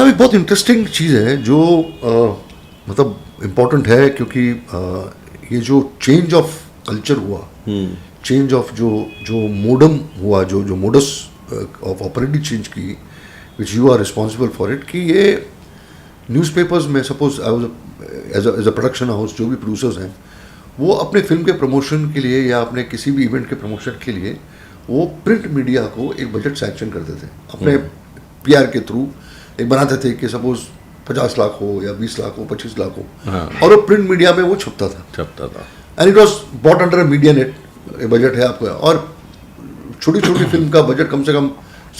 साहब एक बहुत इंटरेस्टिंग चीज़ है जो मतलब इम्पोर्टेंट है, क्योंकि ये जो चेंज ऑफ कल्चर हुआ, चेंज ऑफ जो जो मोडम हुआ, जो जो मोडस ऑफ ऑपरेटिंग चेंज की, which you are responsible for it, कि ये न्यूज़पेपर्स में suppose as a production house जो भी प्रोड्यूसर्स हैं वो अपने फिल्म के प्रमोशन के लिए या अपने किसी भी इवेंट के प्रमोशन के लिए वो प्रिंट मीडिया को एक बजट सैंक्शन करते थे अपने पीआर के थ्रू। एक बनाते थे कि सपोज 50 लाख हो या 20 लाख हो, 25 लाख हो, और वो प्रिंट मीडिया में वो छपता था and it was bought under media net. Budget है आपका, और छोटी छोटी फिल्म का बजट कम से कम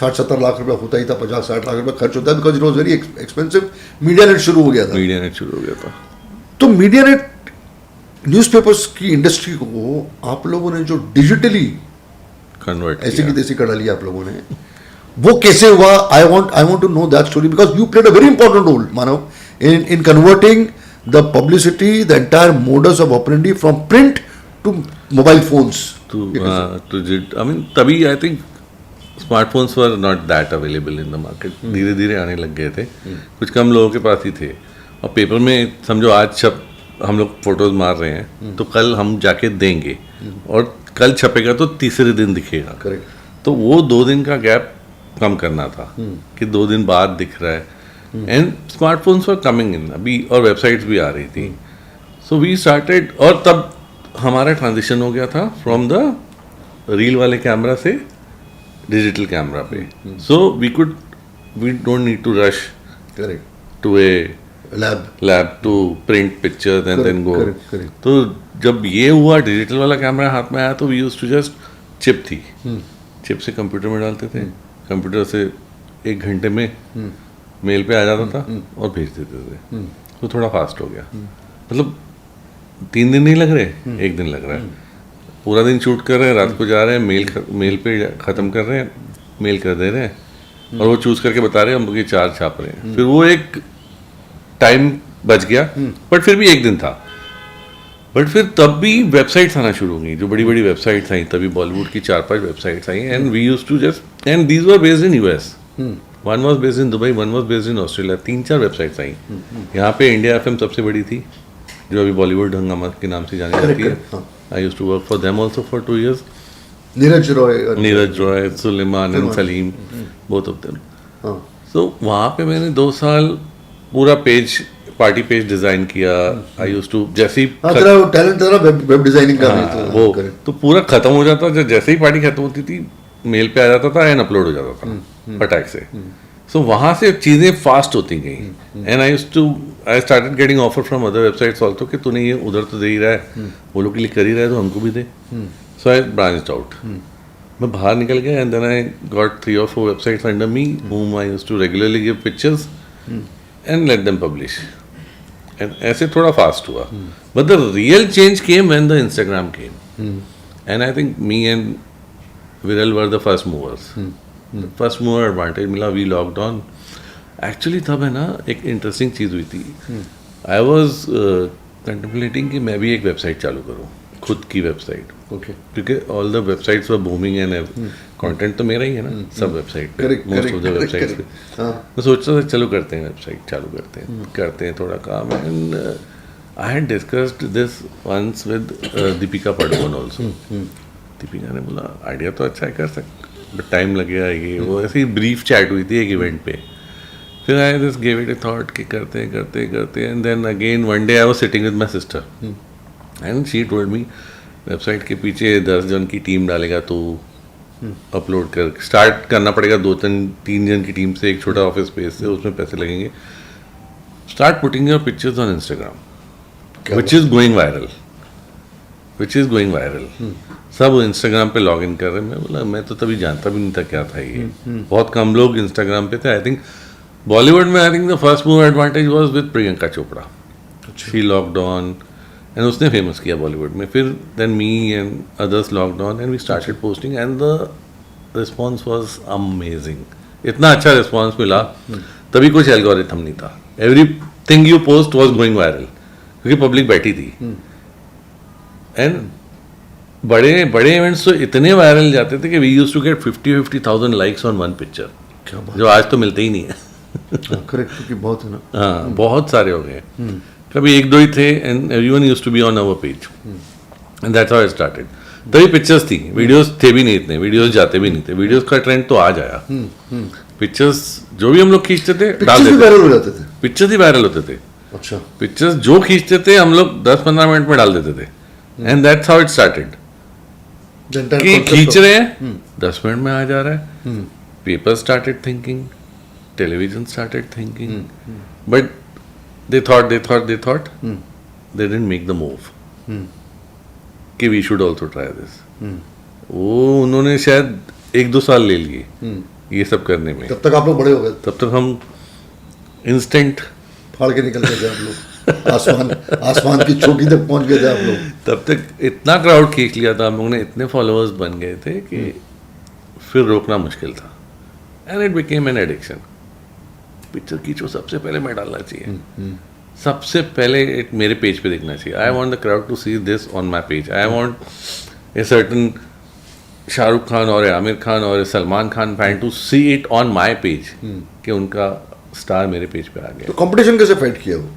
60-70 लाख रुपया होता ही था, 50-60 लाख रुपया खर्च होता है, because it was very expensive. Media net शुरू हो गया था। तो मीडिया नेट न्यूज़पेपर्स की इंडस्ट्री को आप लोगों ने जो डिजिटली कन्वर्ट ऐसी की तैसी कर डाली आप लोगों ने, वो कैसे हुआ? I want to know that story, because you played a very important role Manav in converting the publicity, the entire modus of operandi from print to mobile phones to I mean तभी I think smartphones were not that available in the market, धीरे धीरे आने लग गए थे, कुछ कम लोगों के पास ही थे। और पेपर में समझो आज हम लोग फोटोज मार रहे हैं तो कल हम जाके देंगे और कल छपेगा तो तीसरे दिन दिखेगा। करेक्ट। तो वो 2 दिन का गैप कम करना था कि 2 दिन बाद दिख रहा है। And smartphones were coming in अभी, और वेबसाइट्स भी आ रही थी। सो वी स्टार्टेड, और तब हमारा ट्रांजिशन हो गया था फ्रॉम द रील वाले कैमरा से डिजिटल कैमरा पे। So we don't need to rush to a lab to print pictures and then go. तो जब ये हुआ, डिजिटल वाला कैमरा हाथ में आया, तो we used to just chip थी, चिप से कंप्यूटर में डालते थे, कंप्यूटर से 1 घंटे में मेल पे आ जाता था और भेज देते थे। तो थोड़ा फास्ट हो गया, मतलब 3 दिन नहीं लग रहे, 1 दिन लग रहा है। पूरा दिन शूट कर रहे हैं, रात को जा रहे हैं, मेल पे ख़त्म कर रहे हैं, मेल कर दे रहे हैं, और वो चूज़ करके बता रहे हैं हम लोग ये 4 छाप रहे हैं। फिर वो एक टाइम बच गया, बट फिर भी 1 दिन था। बट फिर तब भी वेबसाइट्स आना शुरू हो गई, जो बड़ी बड़ी वेबसाइट्स आई, तभी बॉलीवुड की 4-5 वेबसाइट्स आई, and we used to just, and these were based in US, one was based in Dubai, one was based in Australia. 3-4 websites आई। यहाँ पे इंडिया एफएम सबसे बड़ी थी, जो अभी बॉलीवुड हंगामा के नाम से जानी जाती है। I used to work for them also for 2 years। Neeraj Roy, Suleman and Salim, both of them. So वहाँ पे मैंने 2 साल पूरा पेज, पार्टी पेज डिजाइन किया। आई यूज्ड टू, जैसे ही टैलेंट था वेब डिजाइनिंग का, वो तो पूरा खत्म हो जाता, जैसे ही पार्टी खत्म होती थी मेल पे आ जाता था एंड अपलोड हो जाता था फटाक से। सो वहाँ से चीज़ें फास्ट होती गई, and I started getting offer from other websites also कि तूने ये उधर तो दे ही रहा है, वो लोग के लिए कर ही रहा है, तो हमको भी दे। सो आई ब्रांच्ड आउट, मैं बाहर निकल गया, and then I got 3 or 4 websites under me whom I used to regularly give pictures and let them publish. And ऐसे थोड़ा फास्ट हुआ, but the real change came when the Instagram came, and I think me and Viral were the first movers. The first mover advantage मिला, we logged on. Actually तब है ना एक interesting चीज़ हुई थी। I was contemplating कि मैं भी एक वेबसाइट चालू करूँ, खुद की वेबसाइट। ओके। क्योंकि all the websites were booming and content तो मेरा ही है ना, सब वेबसाइट पे, मोस्ट ऑफ द वेबसाइट्स पे। मैं सोचता था चलो करते हैं वेबसाइट, चालू करते हैं थोड़ा काम। And I had discussed this once with Deepika Padukone also. Deepika ने बोला आइडिया तो अच्छा है, कर सकते, बट टाइम लगेगा, ये वो। ऐसी ब्रीफ चैट हुई थी एक इवेंट पे, फिर I just give it a thought कि करते and then again one day I was sitting with my sister and she told me website के पीछे 10 जन की टीम डालेगा तो अपलोड कर, स्टार्ट करना पड़ेगा 2-3 जन की टीम से, एक छोटा ऑफिस स्पेस से, उसमें पैसे लगेंगे। Start putting your pictures on Instagram which is going viral. सब इंस्टाग्राम पे लॉग इन कर रहे हैं। मैं बोला मैं तो तभी जानता भी नहीं था क्या था ये, बहुत कम लोग इंस्टाग्राम पे थे। आई थिंक बॉलीवुड में I think the first move advantage was with Priyanka Chopra. She locked on and उसने फेमस किया बॉलीवुड में। फिर then me and others locked on and we started posting and the response was amazing. इतना अच्छा रिस्पॉन्स मिला, तभी कुछ एल्गोरिथम नहीं था, everything you post was going viral क्योंकि पब्लिक बैठी थी। एंड बड़े इवेंट्स तो इतने वायरल जाते थे कि we used to get 50,000 likes on one picture, जो आज तो मिलते ही नहीं है। करेक्ट, क्योंकि बहुत है ना. हाँ बहुत सारे हो गए. कभी एक दो ही थे and everyone used to be on our page and that's how it started. तभी पिक्चर्स थी, वीडियोस थे भी नहीं इतने, वीडियोस जाते भी नहीं थे. वीडियोस का ट्रेंड तो आज आया. पिक्चर्स जो भी हम लोग खींचते थे डाल पिक्चर्स भी देते. वायरल हो जाते थे. पिक्चर्स ही वायरल होते थे. अच्छा. पिक्चर्स जो खींचते थे हम लोग 10-15 मिनट में डाल देते थे. And that's how it started. The entire कि concept खींच of- रहे हैं 10 मिनट में आ जा रहा है. Paper started thinking, television started thinking, but they thought they didn't make the move कि we should also try this. वो उन्होंने शायद 1-2 साल ले लिए ये सब करने में. तब तक आप लोग बड़े हो गए, तब तक हम इंस्टेंट फाड़ के निकल गए थे आप लोग. आसमान की चोटी तक पहुंच गए थे आप लोग. तब तक इतना क्राउड खींच लिया था हम लोगों ने, इतने फॉलोअर्स बन गए थे कि फिर रोकना मुश्किल था. And it became an addiction. Picture खींचो सबसे पहले मैं डालना चाहिए, सबसे पहले एक मेरे पेज पे देखना चाहिए. I want the crowd to see this on my page. I want a certain Shahrukh Khan और आमिर खान और Salman Khan fan to see it on my page कि उनका स्टार मेरे पेज पे आ गया. तो कंपटीशन कैसे फाइट किया वो?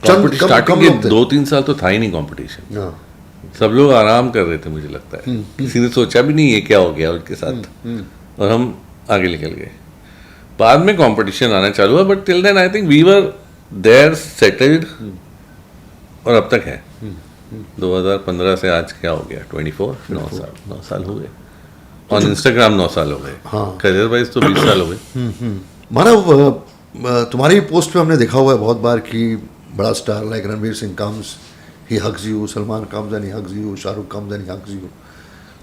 स्टार्टिंग लोग के थे. 2-3 साल तो था ही नहीं कंपटीशन. हाँ. सब लोग आराम कर रहे थे मुझे लगता है. किसी ने सोचा भी नहीं ये क्या हो गया उनके साथ. और हम आगे निकल गए. बाद में कंपटीशन आना चालू हुआ, but till then I think we were there settled. और अब तक है. 2015 से आज क्या हो गया 24 9 साल हो गए. ऑन इंस्टाग्राम 9 साल हो गए. हाँ. करियर वाइज तो 20 साल हो गए. मानव, तुम्हारी पोस्ट पे हमने देखा हुआ है बहुत बार कि बड़ा star like Ranveer Singh comes, he hugs you, Salman comes and he hugs you, Shahrukh comes and he hugs you.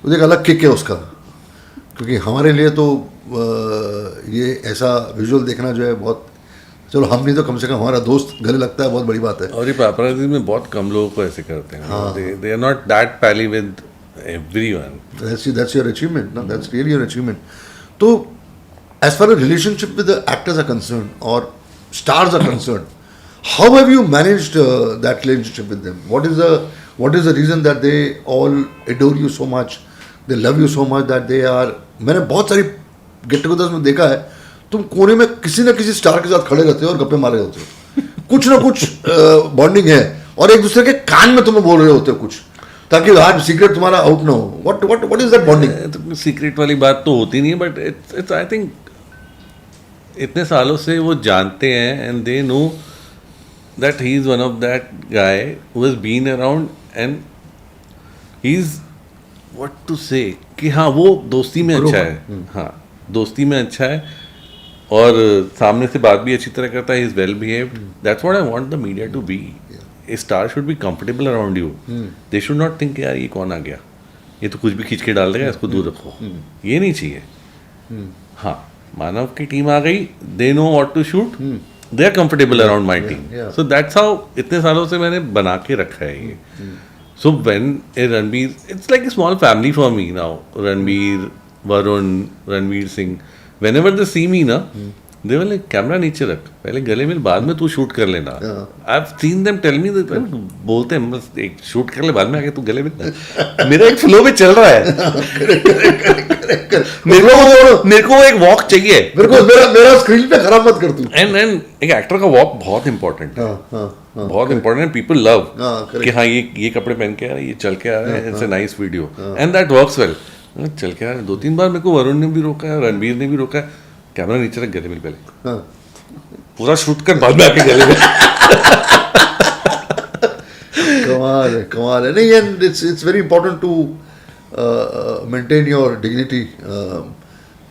तो एक अलग किक है उसका, क्योंकि हमारे लिए तो ये ऐसा विजुअल देखना जो है बहुत, चलो हम नहीं तो कम से कम हमारा दोस्त गले लगता है, बहुत बड़ी बात है. और ये पापराजी में बहुत कम लोगों को ऐसे करते हैं. दे आर नॉट दैट पैली with everyone. That's your achievement. No? That's really your achievement. So, as far as relationship with the actors are concerned or stars are concerned, how have you managed that relationship with them? What is the reason that they all adore you so much? They love you so much that they are. मैंने बहुत सारी get togethers में देखा है, तुम कोने में किसी न किसी स्टार के साथ खड़े रहते हो और गप्पे मार रहे होते हो. कुछ ना कुछ बॉन्डिंग है और एक दूसरे के कान में तुम्हें बोल रहे होते हो कुछ, ताकि आज सीक्रेट तुम्हारा आउट ना हो. What is that bonding? तो सीक्रेट वाली बात तो होती नहीं है, बट इट्स आई थिंक इतने सालों से वो जानते हैं and they know that he is one of that guy who has been around and he is what to say कि हाँ वो दोस्ती में अच्छा है. हाँ दोस्ती में अच्छा है और सामने से बात भी अच्छी तरह करता है. He is well behaved. That's what I want the media to be. A star should be comfortable around you. They should not think यार ये कौन आ गया, ये तो कुछ भी खींच के डाल देगा, इसको दूर रखो. ये नहीं चाहिए. हाँ मानव की टीम आ गई, they know what to shoot, they are comfortable around my team. So that's how इतने सालों से मैंने बना के रखा है ये. So when a Ranveer, it's like a small family for me now. Ranveer, Varun, Ranveer Singh, whenever they see me ना, they were like कैमरा नीचे रख, पहले गले मिल, बाद में तू शूट कर लेना. I've seen them tell me that बोलते हैं बस एक शूट कर ले, बाद में आके तू गले मिल. मेरा एक फ्लो में चल रहा है. मेरे को एक वॉक चाहिए. मेरा स्क्रीन पे खराब मत कर तू. एंड एक एक्टर का वॉक बहुत इंपॉर्टेंट है. बहुत इंपॉर्टेंट. पीपल लव कि हाँ ये कपड़े पहन के आ रहा है, ये चल के आ रहा है, it's a nice video and that works well. चल के आ रहा है. 2-3 बार मेरे को वरुण ने भी रोका है, रणवीर ने भी रोका है, कैमरा नीचे रख, गले मिल पहले, पूरा शूट कर, बाद में आके गले मिल. कमाल है. नहीं, and it's very important to maintain your dignity.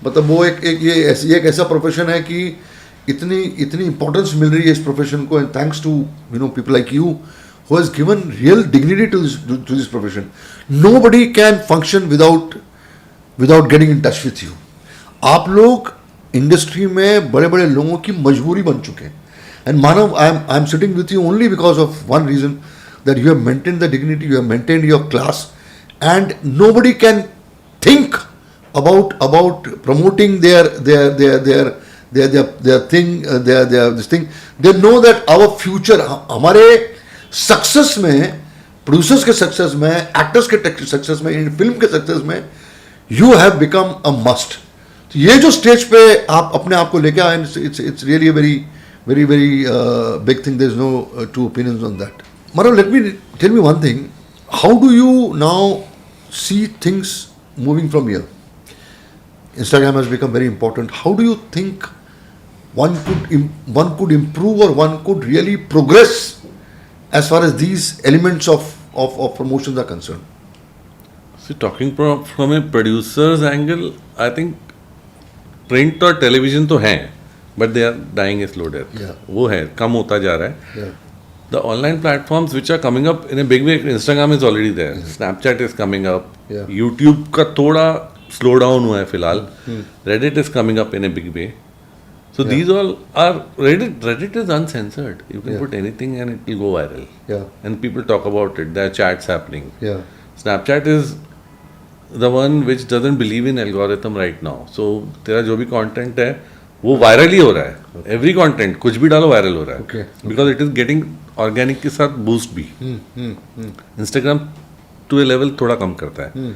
मतलब वो एक ऐसा प्रोफेशन है कि इतनी इंपॉर्टेंस मिल रही है इस प्रोफेशन को, and thanks to people like you who has given real dignity to this profession. Nobody can function without getting in touch with you. आप लोग इंडस्ट्री में बड़े बड़े लोगों की मजबूरी बन चुके हैं. And Manav, I am sitting with you only because of one reason, that you have maintained the dignity, you have maintained your class, and nobody can think about promoting their thing, their this thing. They know that our future, हमारे success में, producers के success में, actors के success में, इन film के success में, you have become a must. तो ये जो स्टेज पे आप अपने आप को लेके आए, it's really a very very very big thing. There is no two opinions on that. Manav, let me tell me one thing. How do you now see things moving from here? Instagram has become very important. How do you think one could improve, or one could really progress as far as these elements of promotions are concerned? So talking from a producer's angle, I think print और television तो हैं, but they are dying a slow death. Yeah. वो है, कम होता जा रहा है. Yeah. The online platforms which are coming up in a big way, Instagram is already there, Snapchat is coming up, Yeah. YouTube का थोड़ा slow down हुआ है फिलहाल, Reddit is coming up in a big way. So these all are, Reddit is uncensored. You can put anything and it will go viral. Yeah. And people talk about it, there are chats happening. Yeah. Snapchat is the one which doesn't believe in algorithm right now. So तेरा जो भी content है वो viral ही हो रहा है. Every content कुछ भी डालो वायरल हो रहा है, because it is getting organic के साथ बूस्ट भी. इंस्टाग्राम टू ए लेवल थोड़ा कम करता है,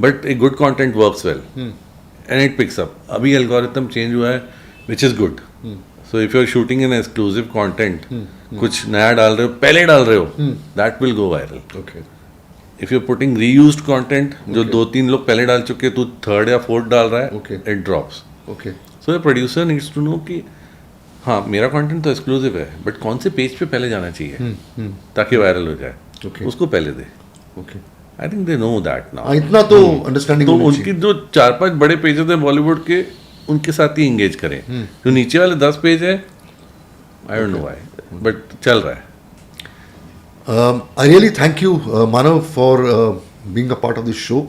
but a good content works well and it picks up. अभी एल्गोरिथम चेंज हुआ है which is good. So if you are shooting in exclusive content, कुछ नया डाल रहे हो, पहले डाल रहे हो, that will go viral. If you are putting reused content जो 2-3 लोग पहले डाल चुके, तू थर्ड या फोर्थ डाल रहा है, it drops. So the producer needs to know कि हाँ मेरा कंटेंट तो एक्सक्लूसिव है, बट कौन से पेज पे पहले जाना चाहिए ताकि वायरल हो जाए, उसको पहले दे. I think they know that now. इतना तो अंडरस्टैंडिंग. तो उनकी जो 4-5 बड़े पेजेस हैं बॉलीवुड के, उनके साथ ही एंगेज करें. जो नीचे वाले 10 पेज है, I don't know why, but चल रहा है. I really thank you Manav for being a part of this show.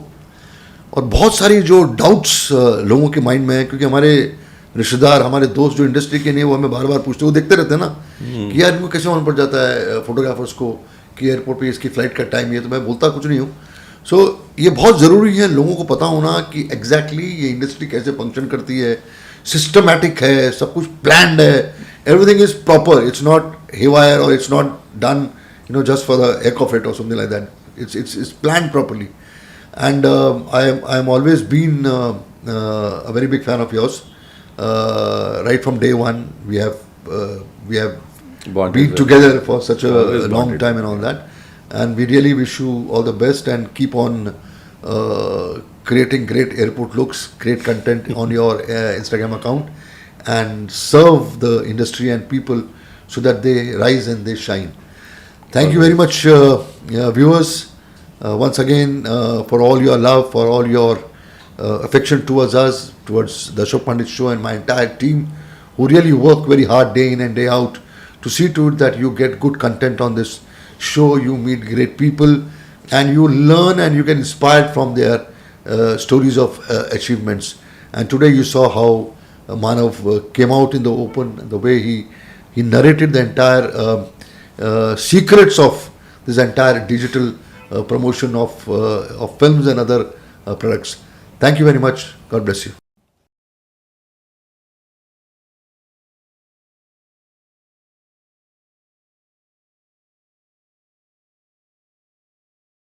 और बहुत सारी जो डाउट्स लोगों के माइंड में है, क्योंकि हमारे रिश्तेदार, हमारे दोस्त जो इंडस्ट्री के नहीं, वो हमें बार बार पूछते, वो देखते रहते हैं ना कि यार इनको कैसे मालूम पड़ जाता है फोटोग्राफर्स को कि एयरपोर्ट पे इसकी फ़्लाइट का टाइम ये. तो मैं बोलता कुछ नहीं हूँ. सो ये बहुत ज़रूरी है लोगों को पता होना कि एग्जैक्टली ये इंडस्ट्री कैसे फंक्शन करती है. सिस्टमैटिक है, सब कुछ प्लान्ड है, everything is proper. It's not haywire और it's not done just for the heck of it और something like that. It's planned properly. And I am always been a very big fan of yours. Right from day one, we have been together for such a long time and all that. And we really wish you all the best and keep on creating great airport looks, great content on your Instagram account, and serve the industry and people so that they rise and they shine. Thank you very much, viewers. Once again, for all your love, for all your affection towards us, towards the Ashok Pandit Show and my entire team, who really work very hard day in and day out to see to it that you get good content on this show, you meet great people, and you learn and you get inspired from their stories of achievements. And today you saw how Manav came out in the open, the way he narrated the entire secrets of this entire digital promotion of films and other products. Thank you very much. God bless you.